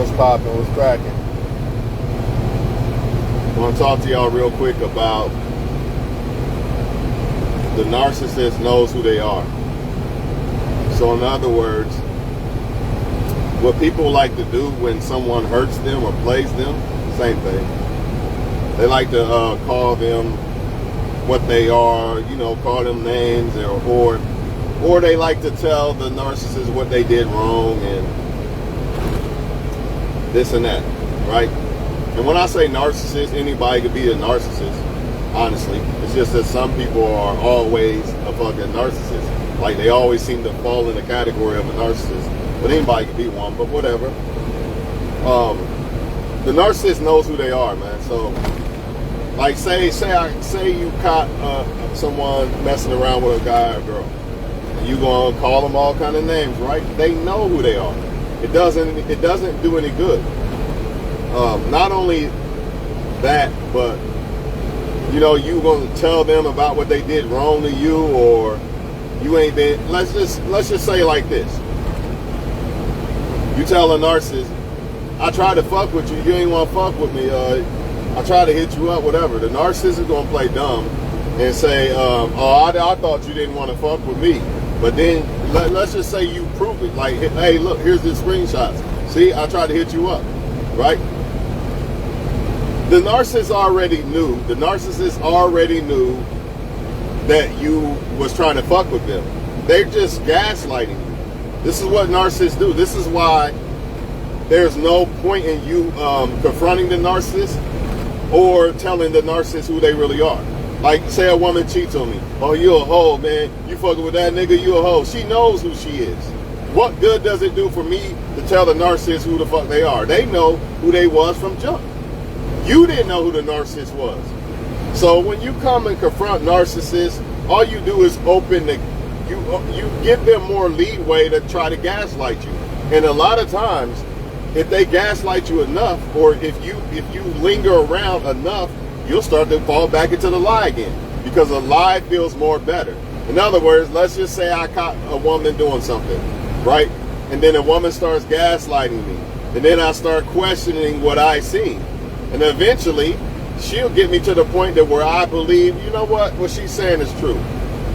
What's poppin'? What's cracking? I want to talk to y'all real quick about the narcissist knows who they are. So in other words, what people like to do when someone hurts them or plays them, same thing. They like to call them what they are, you know, call them names, or they like to tell the narcissist what they did wrong and this and that, right? And when I say narcissist, anybody could be a narcissist, honestly. It's just that some people are always a fucking narcissist. Like, they always seem to fall in the category of a narcissist. But anybody could be one, but whatever. The narcissist knows who they are, man. So, like, say you caught someone messing around with a guy or girl. And you gonna call them all kind of names, right? They know who they are. It doesn't do any good. Not only that, but you know, you gonna tell them about what they did wrong to you, or you ain't been. Let's just say like this. You tell a narcissist, I tried to fuck with you, you ain't want to fuck with me. I tried to hit you up, whatever. The narcissist is gonna play dumb and say, I thought you didn't want to fuck with me. But then let's just say you prove it. Like, hey, look, here's the screenshots. See, I tried to hit you up, right? The narcissist already knew. The narcissist already knew that you was trying to fuck with them. They're just gaslighting you. This is what narcissists do. This is why there's no point in you confronting the narcissist or telling the narcissist who they really are. Like, say a woman cheats on me. Oh, you a hoe, man. You fucking with that nigga, you a hoe. She knows who she is. What good does it do for me to tell the narcissist who the fuck they are? They know who they was from jump. You didn't know who the narcissist was. So when you come and confront narcissists, all you do is you give them more leeway to try to gaslight you. And a lot of times, if they gaslight you enough, or if you linger around enough, you'll start to fall back into the lie again, because a lie feels more better. In other words, let's just say I caught a woman doing something, right? And then a woman starts gaslighting me, and then I start questioning what I seen. And eventually, she'll get me to the point that where I believe, you know what she's saying is true.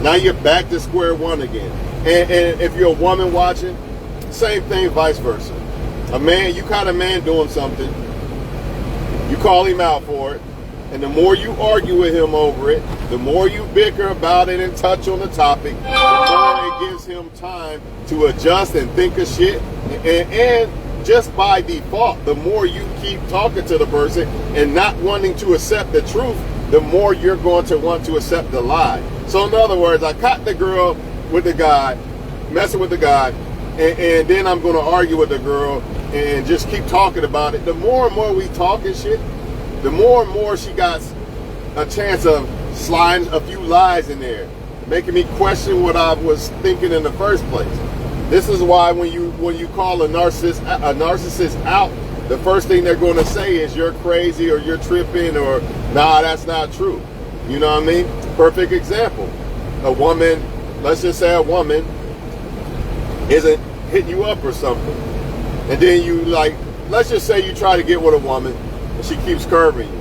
Now you're back to square one again. And if you're a woman watching, same thing, vice versa. A man, you caught a man doing something, you call him out for it, and the more you argue with him over it, the more you bicker about it and touch on the topic, the more it gives him time to adjust and think of shit. And just by default, the more you keep talking to the person and not wanting to accept the truth, the more you're going to want to accept the lie. So in other words, I caught the girl with the guy, messing with the guy, and then I'm going to argue with the girl and just keep talking about it. The more and more we talk and shit, the more and more she got a chance of sliding a few lies in there, making me question what I was thinking in the first place. This is why when you call a narcissist out, the first thing they're going to say is you're crazy or you're tripping or nah, that's not true. You know what I mean? Perfect example. A woman, let's just say a woman isn't hitting you up or something. And then you let's just say you try to get with a woman and she keeps curving you.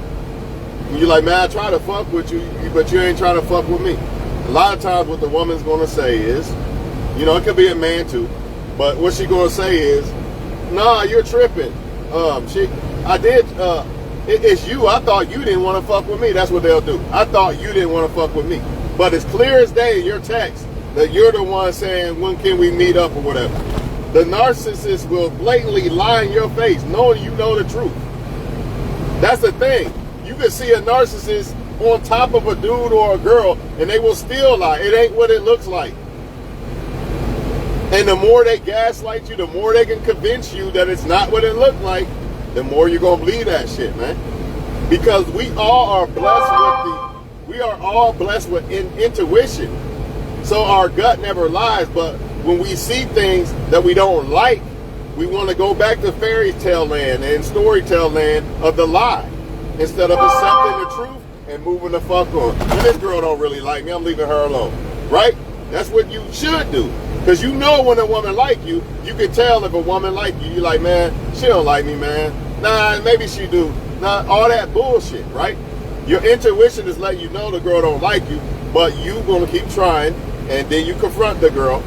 And you're like, man, I try to fuck with you, but you ain't trying to fuck with me. A lot of times what the woman's going to say is, you know, it could be a man too, but what she going to say is, nah, you're tripping. It's you. I thought you didn't want to fuck with me. That's what they'll do. I thought you didn't want to fuck with me. But it's clear as day in your text that you're the one saying, when can we meet up or whatever. The narcissist will blatantly lie in your face, knowing you know the truth. That's the thing. You can see a narcissist on top of a dude or a girl, and they will still lie. It ain't what it looks like. And the more they gaslight you, the more they can convince you that it's not what it looked like, the more you're going to believe that shit, man. Because we all are blessed with intuition. So our gut never lies, but when we see things that we don't like, we want to go back to fairy tale land and storytell land of the lie, instead of accepting the truth and moving the fuck on. And this girl don't really like me, I'm leaving her alone, right? That's what you should do. Because you know when a woman like you can tell if a woman like you. You're like, man, she don't like me, man. Nah, maybe she do. Nah, all that bullshit, right? Your intuition is letting you know the girl don't like you, but you gonna keep trying, and then you confront the girl.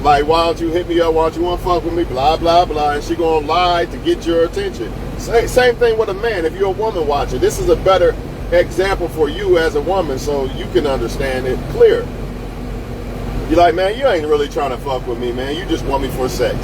Like, why don't you hit me up? Why don't you want to fuck with me? Blah, blah, blah. And she gonna lie to get your attention. Same thing with a man. If you're a woman watching, this is a better example for you as a woman so you can understand it clear. You're like, man, you ain't really trying to fuck with me, man. You just want me for sex.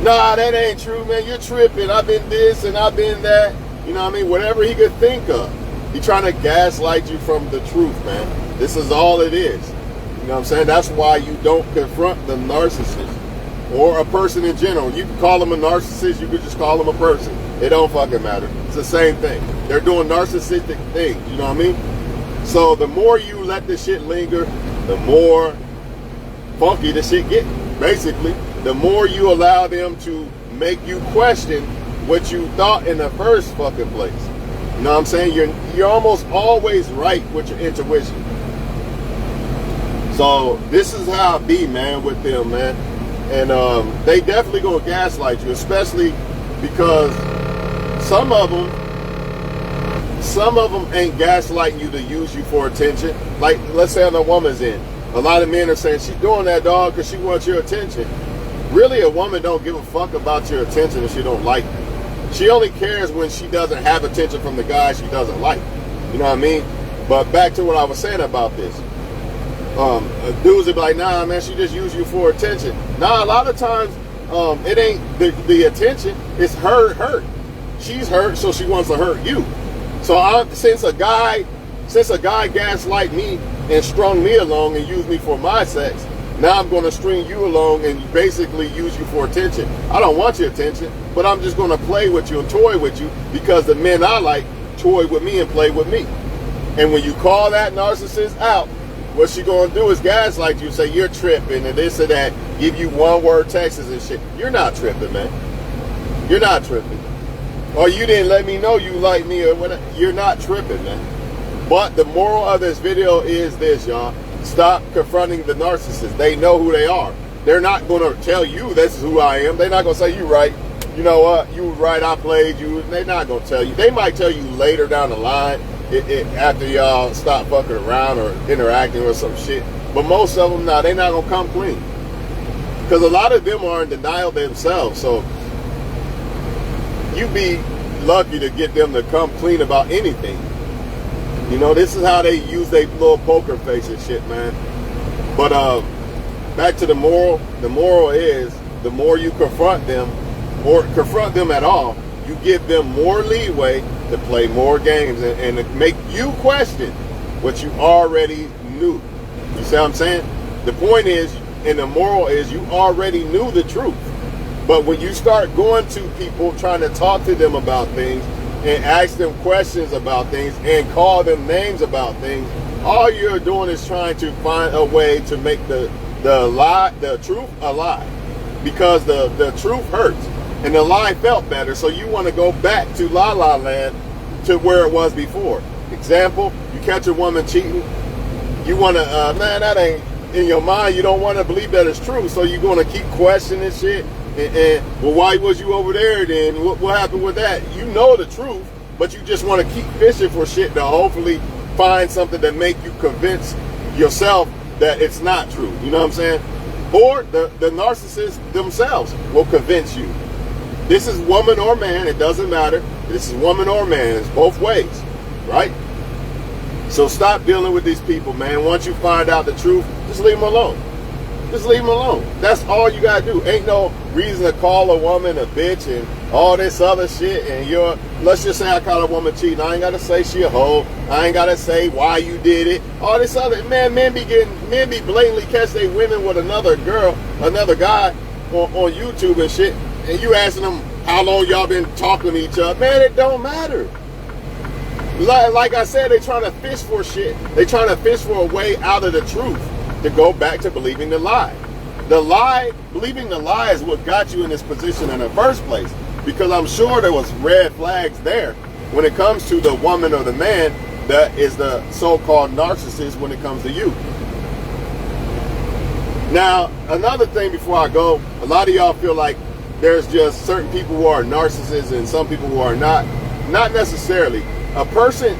Nah, that ain't true, man. You're tripping. I've been this and I've been that. You know what I mean? Whatever he could think of. He's trying to gaslight you from the truth, man. This is all it is. You know what I'm saying? That's why you don't confront the narcissist or a person in general. You can call them a narcissist. You could just call them a person. It don't fucking matter. It's the same thing. They're doing narcissistic things. You know what I mean? So the more you let this shit linger, the more funky the shit get. Basically, the more you allow them to make you question what you thought in the first fucking place. You know what I'm saying? You're almost always right with your intuition. So this is how it be, man, with them, man. And they definitely gonna gaslight you, especially because some of them ain't gaslighting you to use you for attention. Like, let's say on a woman's end, a lot of men are saying she's doing that, dog, because she wants your attention. Really, a woman don't give a fuck about your attention if she don't like you. She only cares when she doesn't have attention from the guy she doesn't like. You know what I mean? But back to what I was saying about this. Dudes would be like, nah, man, she just use you for attention. Nah, a lot of times, it ain't the attention. It's her hurt. She's hurt, so she wants to hurt you. So since a guy gaslight me and strung me along and used me for my sex, now I'm going to string you along and basically use you for attention. I don't want your attention, but I'm just going to play with you and toy with you because the men I like toy with me and play with me. And when you call that narcissist out, what she going to do is gaslight you and say you're tripping and this and that, give you one-word texts and shit. You're not tripping, man. You're not tripping. Or you didn't let me know you like me or whatever. You're not tripping, man. But the moral of this video is this, y'all. Stop confronting the narcissist. They know who they are. They're not going to tell you this is who I am. They're not going to say you right. You know what? You were right. I played you. They're not going to tell you. They might tell you later down the line after y'all stop fucking around or interacting or some shit. But most of them, nah, they're not going to come clean. Because a lot of them are in denial themselves. So you be lucky to get them to come clean about anything. You know, this is how they use their little poker face and shit, man. But back to the moral. The moral is the more you confront them, or confront them at all, you give them more leeway to play more games and to make you question what you already knew. You see what I'm saying? The point is, and the moral is, you already knew the truth. But when you start going to people, trying to talk to them about things, and ask them questions about things and call them names about things, all you're doing is trying to find a way to make the truth a lie. Because the truth hurts and the lie felt better, so you want to go back to La La Land to where it was before. Example, you catch a woman cheating, you want to, man, that ain't, in your mind, you don't want to believe that it's true, so you're going to keep questioning shit. And well, why was you over there then? What happened with that? You know the truth, but you just want to keep fishing for shit to hopefully find something that make you convince yourself that it's not true. You know what I'm saying? Or the narcissists themselves will convince you. This is woman or man, it doesn't matter. This is woman or man, it's both ways, right? So stop dealing with these people, man. Once you find out the truth, just leave them alone. Just leave them alone. That's all you gotta do. Ain't no reason to call a woman a bitch and all this other shit. And let's just say I call a woman cheating. I ain't gotta say she a hoe. I ain't gotta say why you did it. All this other, man, men be blatantly catch they women with another girl, another guy on YouTube and shit. And you asking them how long y'all been talking to each other. Man, it don't matter. Like I said, they trying to fish for shit. They trying to fish for a way out of the truth, to go back to believing the lie. Believing the lie is what got you in this position in the first place. Because I'm sure there was red flags there when it comes to the woman or the man that is the so-called narcissist when it comes to you. Now, another thing before I go, a lot of y'all feel like there's just certain people who are narcissists and some people who are not. Not necessarily. A person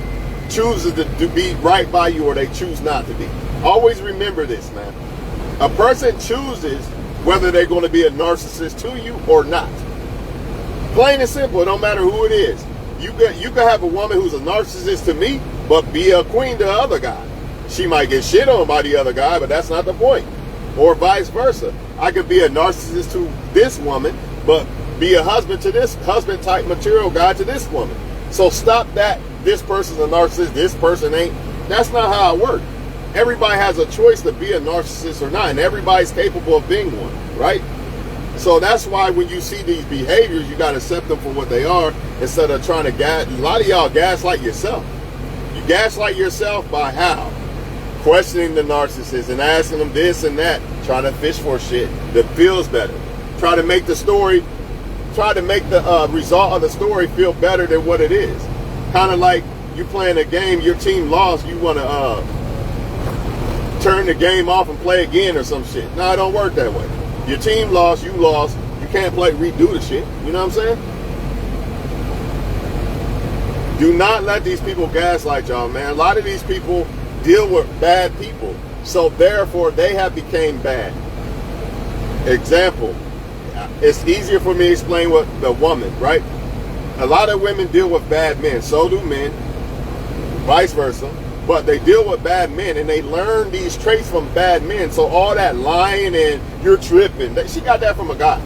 chooses to be right by you or they choose not to be. Always remember this, man. A person chooses whether they're going to be a narcissist to you or not. Plain and simple, no matter who it is. You can have a woman who's a narcissist to me, but be a queen to the other guy. She might get shit on by the other guy, but that's not the point. Or vice versa. I could be a narcissist to this woman, but be a husband to this husband type material guy to this woman. So stop that. This person's a narcissist, this person ain't. That's not how it works. Everybody has a choice to be a narcissist or not, and everybody's capable of being one, right? So that's why when you see these behaviors, you got to accept them for what they are instead of trying to a lot of y'all gaslight yourself. You gaslight yourself by how? Questioning the narcissist and asking them this and that, trying to fish for shit that feels better. Try to make the result of the story feel better than what it is. Kind of like you playing a game, your team lost, you want to turn the game off and play again or some shit. No, it don't work that way. Your team lost, you can't redo the shit. You know what I'm saying? Do not let these people gaslight y'all, man. A lot of these people deal with bad people, so therefore they have became bad. Example, it's easier for me to explain what the woman, right? A lot of women deal with bad men, so do men, vice versa. But they deal with bad men and they learn these traits from bad men. So all that lying and you're tripping, she got that from a guy.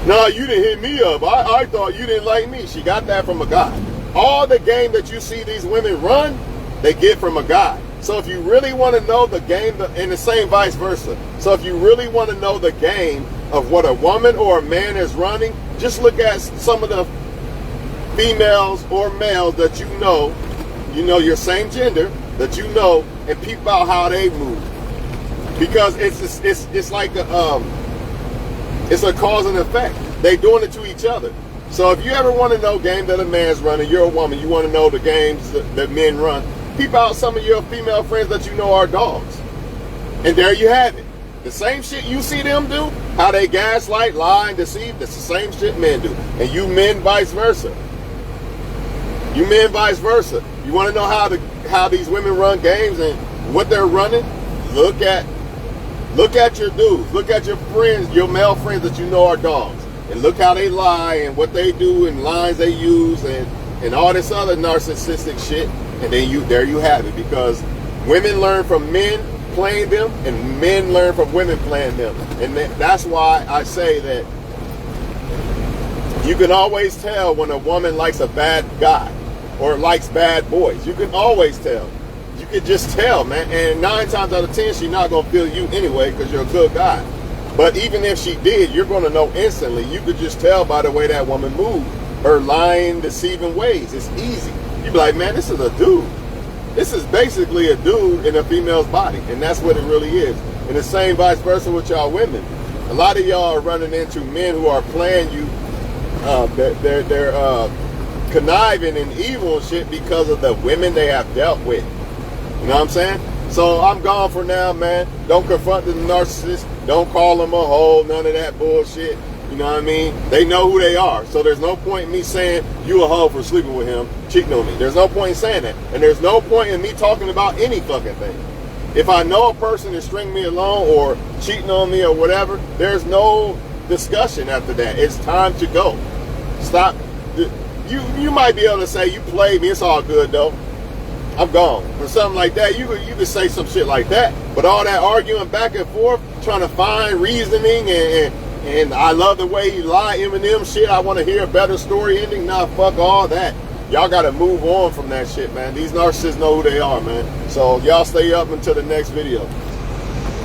No, you didn't hit me up. I thought you didn't like me. She got that from a guy. All the game that you see these women run, they get from a guy. So if you really want to know the game, and the same vice versa. So if you really want to know the game of what a woman or a man is running, just look at some of the females or males that you know your same gender, that you know, and peep out how they move. Because it's like it's a cause and effect. They doing it to each other. So if you ever want to know game that a man's running, you're a woman, you want to know the games that men run, peep out some of your female friends that you know are dogs. And there you have it. The same shit you see them do, how they gaslight, lie, and deceive, that's the same shit men do. And you men vice versa. You men vice versa. You want to know how these women run games and what they're running? Look at your dudes. Look at your friends, your male friends that you know are dogs. And look how they lie and what they do and lines they use and all this other narcissistic shit. And then there you have it. Because women learn from men playing them and men learn from women playing them. And that's why I say that you can always tell when a woman likes a bad guy or likes bad boys. You can always tell. You can just tell, man. And 9 times out of 10, she's not going to feel you anyway because you're a good guy. But even if she did, you're going to know instantly. You could just tell by the way that woman moves. Her lying, deceiving ways. It's easy. You'd be like, man, this is a dude. This is basically a dude in a female's body. And that's what it really is. And the same vice versa with y'all women. A lot of y'all are running into men who are playing you. They're conniving and evil and shit because of the women they have dealt with. You know what I'm saying? So I'm gone for now, man. Don't confront the narcissist. Don't call them a hoe. None of that bullshit. You know what I mean? They know who they are. So there's no point in me saying you a hoe for sleeping with him, cheating on me. There's no point in saying that. And there's no point in me talking about any fucking thing. If I know a person is stringing me along or cheating on me or whatever, there's no discussion after that. It's time to go. Stop. You might be able to say, you played me, it's all good though. I'm gone. For something like that, you could say some shit like that. But all that arguing back and forth, trying to find reasoning and I love the way he lied, Eminem shit, I want to hear a better story ending. Nah, fuck all that. Y'all got to move on from that shit, man. These narcissists know who they are, man. So y'all stay up until the next video.